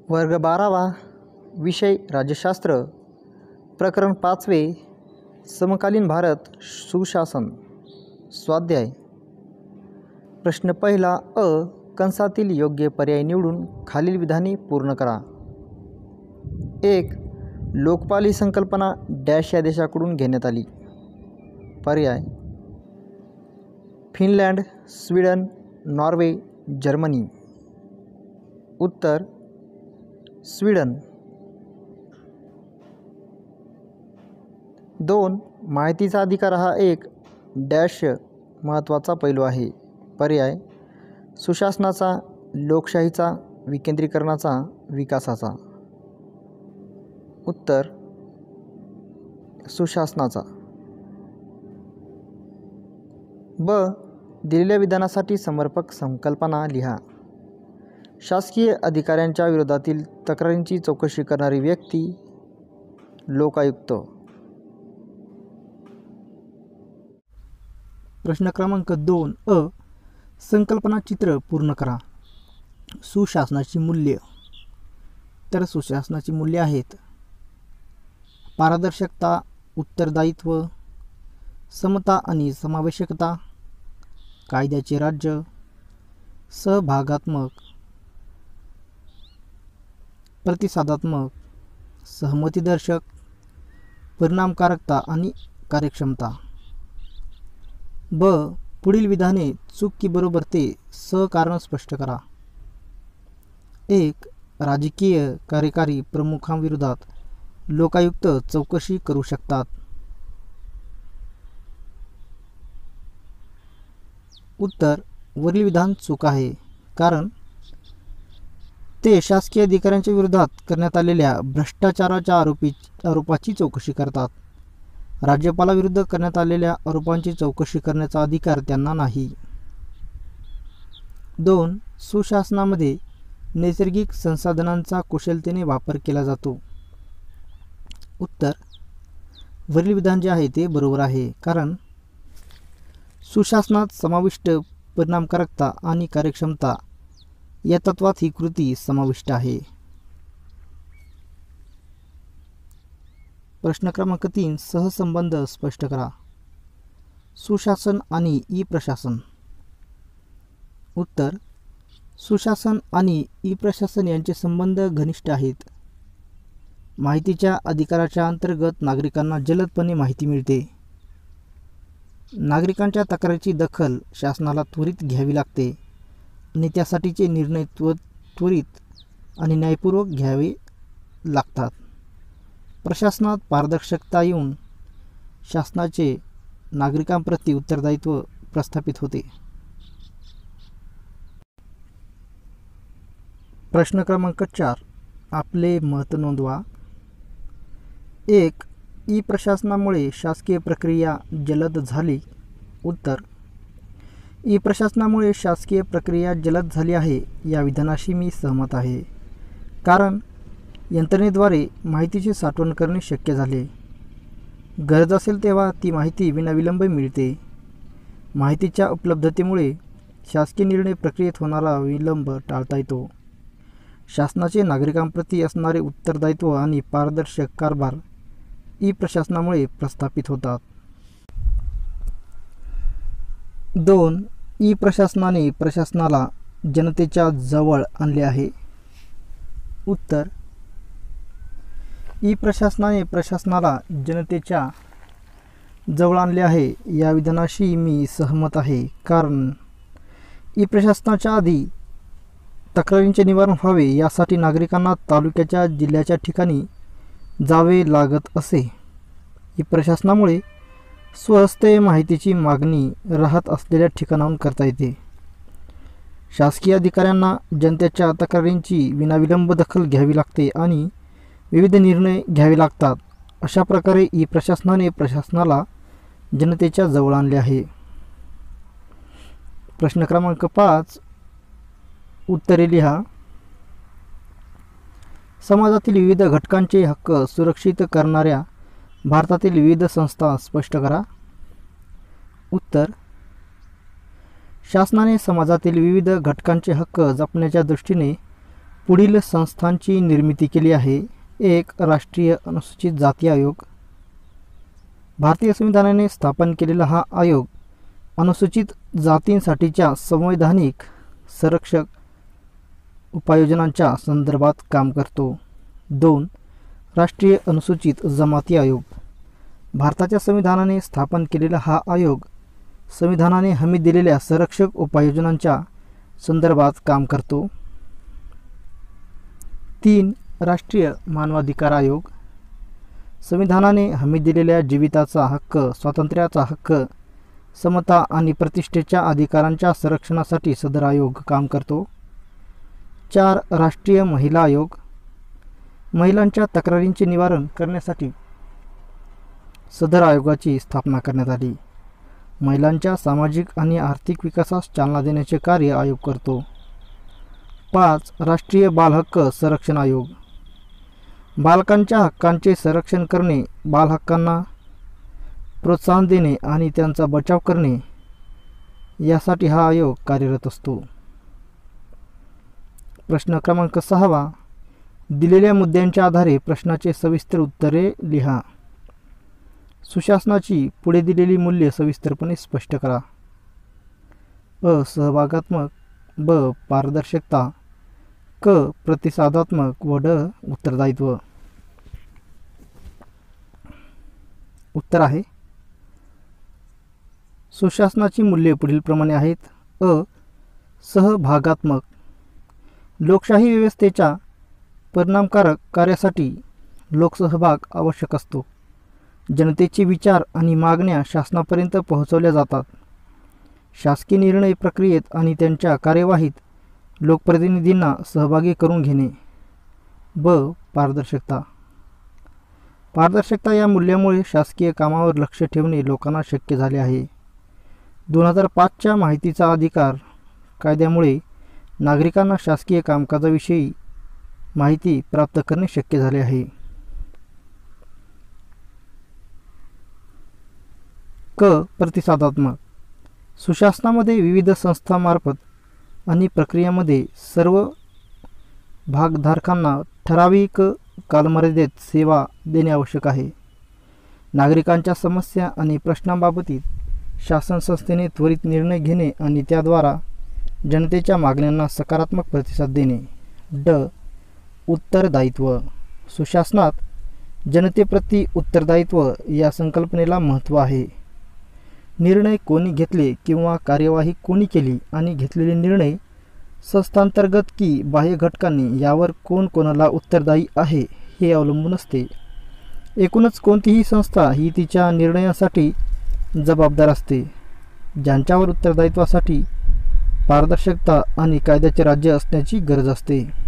वर्ग 12वा विषय राज्यशास्त्र प्रकरण 5वे समकालीन भारत सुशासन स्वाध्याय प्रश्न पहिला अ कंसातील योग्य पर्याय निवडून खालील विधाने पूर्ण करा. 1. लोकपाल ही संकल्पना डॅश या देशाकडून घेण्यात आली. पर्याय फिनलँड, स्वीडन, नॉर्वे, जर्मनी. उत्तर स्वीडन. 2. माहितीचा अधिकार हा एक डॅश महत्त्वाचा पैलू आहे. पर्याय सुशासनाचा, लोकशाहीचा, विकेंद्रीकरणाचा, विकासाचा. उत्तर सुशासनाचा. ब. दिलेल्या विधानासाठी समर्पक संकल्पना लिहा. शासकीय अधिकाऱ्यांच्या विरोधातील तक्रारींची चौकशी करणारी व्यक्ती लोकायुक्त. प्रश्न क्रमांक 2 अ संकल्पना चित्र पूर्ण करा. सुशासनाची मूल्य. तर सुशासनाची मूल्य आहेत पारदर्शकता, उत्तरदायित्व, समता आणि समावेशकता, कायद्याचे राज्य, सहभागात्मक, प्रतिसादात्मक, सहमतीदर्शक, परिणामकारकता आणि कार्यक्षमता. ब. पुढील विधाने चूक की बरोबर ते कारण स्पष्ट करा. 1. राजकीय कार्यकारी प्रमुखांविरोधात लोकायुक्त चौकशी करू शकतात. उत्तर वरील विधान चूक आहे, कारण ते शासकीय अधिकाऱ्यांच्या विरोधात करण्यात आलेल्या भ्रष्टाचाराच्या आरोपाची चौकशी करतात. राज्यपालाविरुद्ध करण्यात आलेल्या आरोपांची चौकशी करण्याचा अधिकार त्यांना नाही. 2. सुशासनामध्ये नैसर्गिक संसाधनांचा कुशलतेने वापर केला जातो. उत्तर वरील विधान जे आहे ते बरोबर आहे, कारण सुशासनात समाविष्ट परिणामकारकता आणि कार्यक्षमता या तत्वात ही कृती समाविष्ट आहे. प्रश्न क्रमांक 3 सहसंबंध स्पष्ट करा. सुशासन आणि ई प्रशासन. उत्तर सुशासन आणि ई प्रशासन यांचे संबंध घनिष्ठ आहेत. माहितीच्या अधिकाराच्या अंतर्गत नागरिकांना जलदपणे माहिती मिळते. नागरिकांच्या तक्रारीची दखल शासनाला त्वरित घ्यावी लागते आणि त्यासाठीचे निर्णय त्वरित आणि न्यायपूर्वक घ्यावे लागतात. प्रशासनात पारदर्शकता येऊन शासनाचे नागरिकांप्रती उत्तरदायित्व प्रस्थापित होते. प्रश्न क्रमांक 4 आपले मत नोंदवा. 1. ई प्रशासनामुळे शासकीय प्रक्रिया जलद झाली. उत्तर ई प्रशासनामुळे शासकीय प्रक्रिया जलद झाली आहे या विधानाशी मी सहमत आहे, कारण यंत्रणेद्वारे माहितीची साठवण करणे शक्य झाले. गरज असेल तेव्हा ती माहिती विनाविलंब मिळते. माहितीच्या उपलब्धतेमुळे शासकीय निर्णय प्रक्रियेत होणारा विलंब टाळता येतो. शासनाचे नागरिकांप्रती असणारे उत्तरदायित्व आणि पारदर्शक कारभार ई प्रशासनामुळे प्रस्थापित होतात. 2. ई प्रशासनाने प्रशासनाला जनतेच्या जवळ आणले आहे. उत्तर ई प्रशासनाने प्रशासनाला जनतेच्या जवळ आणले आहे या विधानाशी मी सहमत आहे, कारण ई प्रशासनाच्या आधी तक्रारींचे निवारण व्हावे यासाठी नागरिकांना तालुक्याच्या जिल्ह्याच्या ठिकाणी जावे लागत असे. ई प्रशासनामुळे स्वहस्ते माहितीची मागणी राहत असलेल्या ठिकाणाहून करता येते. शासकीय अधिकाऱ्यांना जनतेच्या तक्रारींची विनाविलंब दखल घ्यावी लागते आणि विविध निर्णय घ्यावे लागतात. अशा प्रकारे ई प्रशासनाने प्रशासनाला जनतेच्या जवळ आणले आहे. प्रश्न क्रमांक 5 उत्तरे लिहा. समाजातील विविध घटकांचे हक्क सुरक्षित करणाऱ्या भारतातील विविध संस्था स्पष्ट करा. उत्तर शासनाने समाजातील विविध घटकांचे हक्क जपण्याच्या दृष्टीने पुढील संस्थांची निर्मिती केली आहे. 1. राष्ट्रीय अनुसूचित जाती आयोग. भारतीय संविधानाने स्थापन केलेला हा आयोग अनुसूचित जातींसाठीच्या संवैधानिक संरक्षक उपाययोजनांच्या संदर्भात काम करतो. 2. राष्ट्रीय अनुसूचित जमाती आयोग. भारताच्या संविधानाने स्थापन केलेला हा आयोग संविधानाने हमी दिलेल्या संरक्षक उपाययोजनांच्या संदर्भात काम करतो. 3. राष्ट्रीय मानवाधिकार आयोग. संविधानाने हमी दिलेल्या जीविताचा हक्क, स्वातंत्र्याचा हक्क, समता आणि प्रतिष्ठेच्या अधिकारांच्या संरक्षणासाठी सदर आयोग काम करतो. 4. राष्ट्रीय महिला आयोग. महिलांच्या तक्रारींचे निवारण करण्यासाठी सदर आयोगाची स्थापना करण्यात आली. महिलांच्या सामाजिक आणि आर्थिक विकासास चालना देण्याचे कार्य आयोग करतो. 5. राष्ट्रीय बालहक्क संरक्षण आयोग. बालकांच्या हक्कांचे संरक्षण करणे, बालहक्कांना प्रोत्साहन देणे आणि त्यांचा बचाव करणे यासाठी हा आयोग कार्यरत असतो. प्रश्न क्रमांक 6. दिलेल्या मुद्द्यांच्या आधारे प्रश्नाचे सविस्तर उत्तरे लिहा. सुशासनाची पुढे दिलेली मूल्ये सविस्तरपणे स्पष्ट करा. अ. सहभागात्मक. ब. पारदर्शकता. क. प्रतिसादात्मक व ड. उत्तरदायित्व. उत्तर आहे सुशासनाची मूल्ये पुढीलप्रमाणे आहेत. अ. सहभागात्मक. लोकशाही व्यवस्थेच्या परिणामकारक कार्यासाठी लोकसहभाग आवश्यक असतो. जनतेचे विचार आणि मागण्या शासनापर्यंत पोहोचवल्या जातात. शासकीय निर्णय प्रक्रियेत आणि त्यांच्या कार्यवाहीत लोकप्रतिनिधींना सहभागी करून घेणे. ब. पारदर्शकता. पारदर्शकता या मूल्यामुळे शासकीय कामावर लक्ष ठेवणे लोकांना शक्य झाले आहे. 2005च्या माहितीचा अधिकार कायद्यामुळे नागरिकांना शासकीय कामकाजाविषयी माहिती प्राप्त करणे शक्य झाले आहे. क. प्रतिसादात्मक. सुशासनामध्ये विविध संस्थांमार्फत आणि प्रक्रियामध्ये सर्व भागधारकांना ठराविक कालमर्यादेत सेवा देणे आवश्यक आहे. नागरिकांच्या समस्या आणि प्रश्नांबाबतीत शासन संस्थेने त्वरित निर्णय घेणे आणि त्याद्वारा जनतेच्या मागण्यांना सकारात्मक प्रतिसाद देणे. ड. उत्तरदायित्व. सुशासनात जनतेप्रती उत्तरदायित्व या संकल्पनेला महत्त्व आहे. निर्णय कोणी घेतले किंवा कार्यवाही कोणी केली आणि घेतलेले निर्णय संस्थांतर्गत की बाह्य घटकांनी यावर कोण कोणाला उत्तरदायी आहे हे अवलंबून असते. एकूणच कोणतीही संस्था ही तिच्या निर्णयासाठी जबाबदार असते. ज्यांच्यावर उत्तरदायित्वासाठी पारदर्शकता आणि कायद्याचे राज्य असण्याची गरज असते.